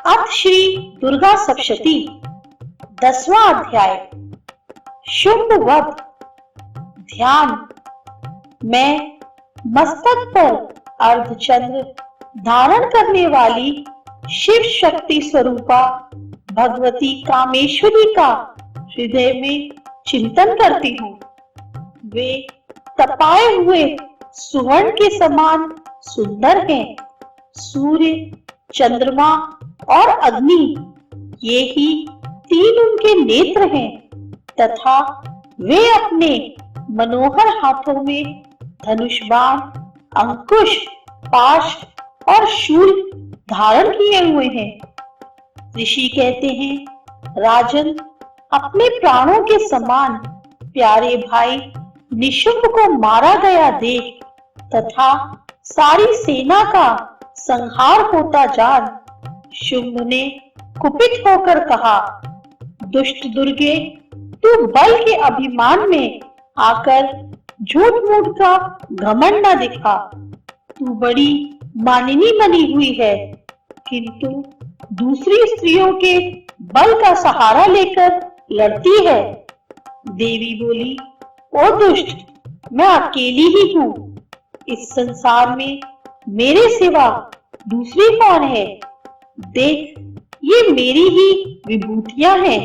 अथ श्री दुर्गा सप्तशती 10वां अध्याय शुंभ वध। ध्यान। मैं मस्तक पर अर्धचंद्र धारण करने वाली शिव शक्ति स्वरूपा भगवती कामेश्वरी का हृदय में चिंतन करती हूँ। वे तपाए हुए सुवर्ण के समान सुंदर हैं। सूर्य, चंद्रमा और अग्नि, ये ही तीन उनके नेत्र हैं तथा वे अपने मनोहर हाथों में धनुष बाण, अंकुश, पाश और शूल धारण किए हुए हैं। ऋषि कहते हैं, राजन, अपने प्राणों के समान प्यारे भाई निशुंभ को मारा गया देख तथा सारी सेना का संहार होता जान शुंभ ने कुपित होकर कहा, दुष्ट दुर्गे, तू बल के अभिमान में आकर झूठ मूठ का घमंड न दिखा। तू बड़ी मानिनी बनी हुई है, किंतु दूसरी स्त्रियों के बल का सहारा लेकर लड़ती है। देवी बोली, ओ दुष्ट, मैं अकेली ही हूँ। इस संसार में मेरे सिवा दूसरी कौन है? देख, ये मेरी ही विभूतियां हैं,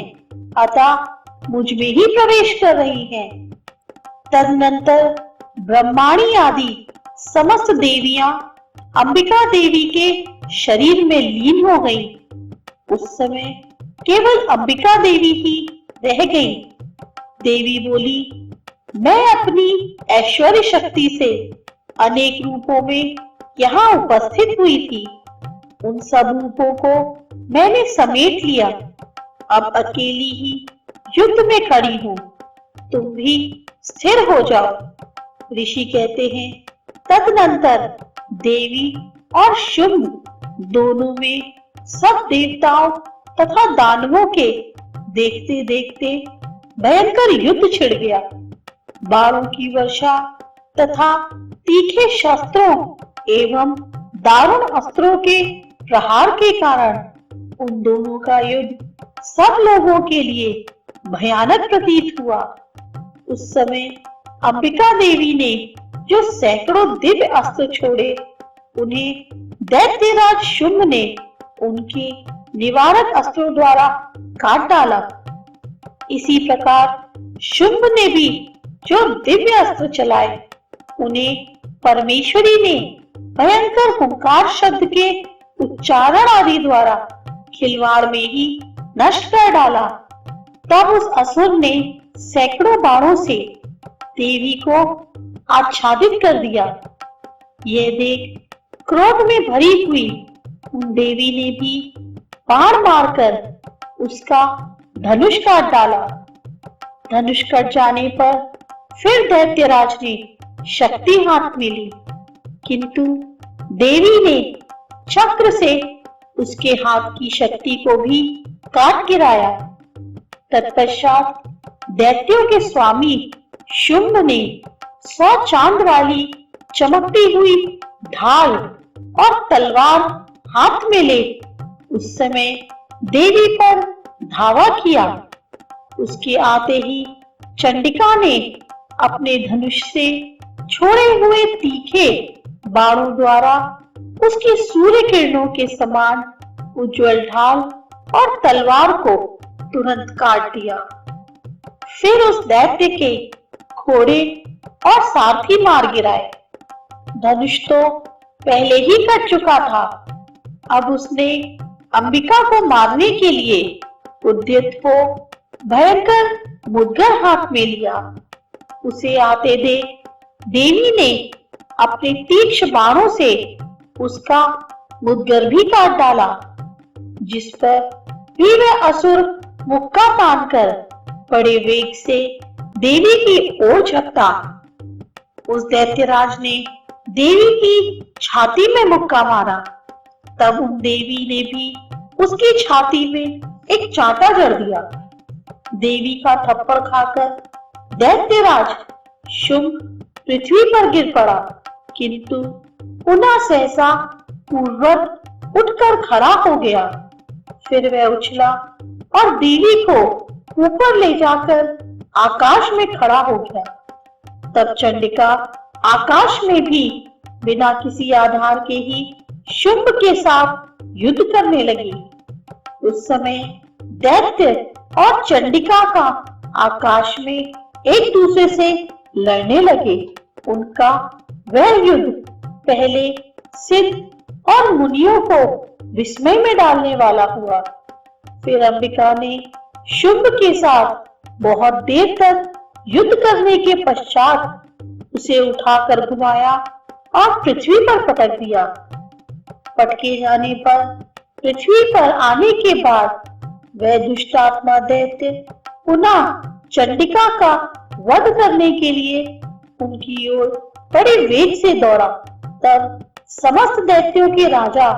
अतः मुझ में ही प्रवेश कर रही हैं। तदनंतर ब्रह्माणी आदि समस्त देवियां अंबिका देवी के शरीर में लीन हो गईं। उस समय केवल अंबिका देवी ही रह गई। देवी बोली, मैं अपनी ऐश्वर्य शक्ति से अनेक रूपों में यहाँ उपस्थित हुई थी। उन सब रूपों को मैंने समेट लिया। अब अकेली ही युद्ध में खड़ी हूँ। तुम भी स्थिर हो जाओ। ऋषि कहते हैं, तदनंतर देवी और शुंभ दोनों में सब देवताओं तथा दानवों के देखते देखते भयंकर युद्ध छिड़ गया। बाणों की वर्षा तथा तीखे शस्त्रों एवं दारुण अस्त्रों के प्रहार के कारण उन दोनों का युद्ध सब लोगों के लिए भयानक प्रतीत हुआ। उस समय अंबिका देवी ने जो सैकड़ों दिव्य अस्त्र छोड़े, उन्हें दैत्यराज शुंभ ने उनके निवारक अस्त्रों द्वारा काट डाला। इसी प्रकार शुंभ ने भी जो दिव्य अस्त्र चलाए, उन्हें परमेश्वरी ने भयंकर हुंकार शब्द के उच्चारण आदि द्वारा खिलवाड़ में ही नष्ट कर डाला। तब उस असुर ने सैकड़ों बाणों से देवी को आच्छादित कर दिया। यह देख क्रोध में भरी हुई उन देवी ने भी बाण मारकर उसका धनुष काट डाला। धनुष कट जाने पर फिर दैत्यराज ने शक्ति हाथ में ली, किंतु देवी ने चक्र से उसके हाथ की शक्ति को भी काट गिराया। तत्पश्चात दैत्यों के स्वामी शुंभ ने 100 चांद वाली चमकती हुई ढाल और तलवार हाथ में ले उस समय देवी पर धावा किया। उसके आते ही चंडिका ने अपने धनुष से छोड़े हुए तीखे बाणों द्वारा उसकी सूर्य किरणों के समान उज्जवल ढाल और तलवार को तुरंत काट दिया। फिर उस दैत्य के घोड़े और सारथी मार गिराए। धनुष तो पहले ही कट चुका था। अब उसने अंबिका को मारने के लिए उद्यत हो भयंकर मुद्गर हाथ में लिया। उसे आते देख देवी ने अपने तीक्ष्ण बाणों से उसका मुद्गर भी काट डाला, जिस पर भी वह असुर मुक्का तानकर बड़े वेग से देवी की ओर झपटा। उस दैत्यराज ने देवी की छाती में मुक्का मारा। तब उन देवी ने भी उसकी छाती में एक चांटा जड़ दिया। देवी का थप्पड़ खाकर दैत्यराज शुंभ पृथ्वी पर गिर पड़ा, किंतु पुनः सहसा पूर्ववत उठकर खड़ा हो गया। फिर वह उछला और देवी को ऊपर ले जाकर आकाश में खड़ा हो गया। तब चंडिका आकाश में भी बिना किसी आधार के ही शुंभ के साथ युद्ध करने लगी। उस समय दैत्य और चंडिका का आकाश में एक दूसरे से लड़ने लगे। उनका वह युद्ध पहले सिद्ध और मुनियों को विस्मय में डालने वाला हुआ। फिर अंबिका ने शुंभ के साथ बहुत देर तक युद्ध करने के पश्चात उसे उठाकर घुमाया और पृथ्वी पर पटक दिया। पटके जाने पर पृथ्वी पर आने के बाद वह दुष्ट आत्मा दैत्य पुनः चंडिका का वध करने के लिए उनकी ओर बड़े वेग से दौड़ा। तब समस्त दैत्यों के राजा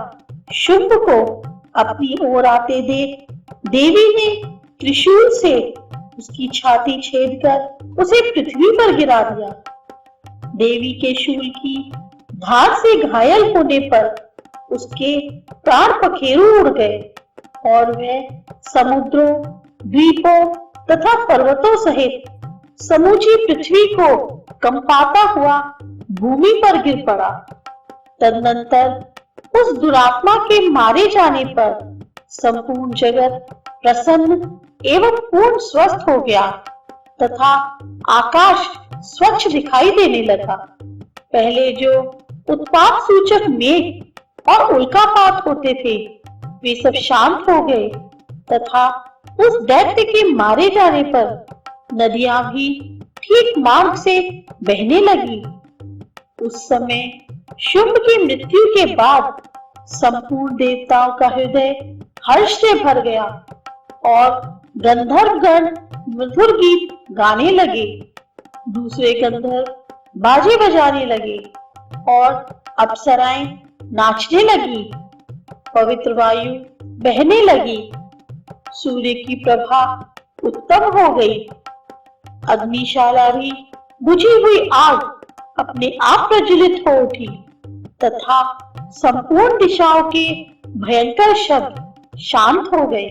शुंभ को अपनी ओर आते देख देवी ने त्रिशूल से उसकी छाती छेदकर उसे पृथ्वी पर गिरा दिया। देवी के शूल की धार से घायल होने पर उसके प्राण पखेरु उड़ गए और वह समुद्रों, द्वीपों तथा पर्वतों सहित समूची पृथ्वी को कंपाता हुआ भूमि पर गिर पड़ा। तदनंतर उस दुरात्मा के मारे जाने पर संपूर्ण जगत प्रसन्न एवं पूर्ण स्वस्थ हो गया तथा आकाश स्वच्छ दिखाई देने लगा। पहले जो उत्पात सूचक मेघ और उल्कापात होते थे वे सब शांत हो गए तथा उस दैत्य के मारे जाने पर नदियां भी ठीक मार्ग से बहने लगी। उस समय शुंभ की मृत्यु के बाद संपूर्ण देवताओं का हृदय हर्ष से भर गया और गंधर्वगण मधुर गीत गाने लगे। दूसरे गंधर्व बाजे बजाने लगे और अप्सराएं नाचने लगी। पवित्र वायु बहने लगी। सूर्य की प्रभा उत्तम हो गई। अग्निशाला भी बुझी हुई आग अपने आप प्रज्वलित हो उठी तथा संपूर्ण दिशाओं के भयंकर शब्द शांत हो गए।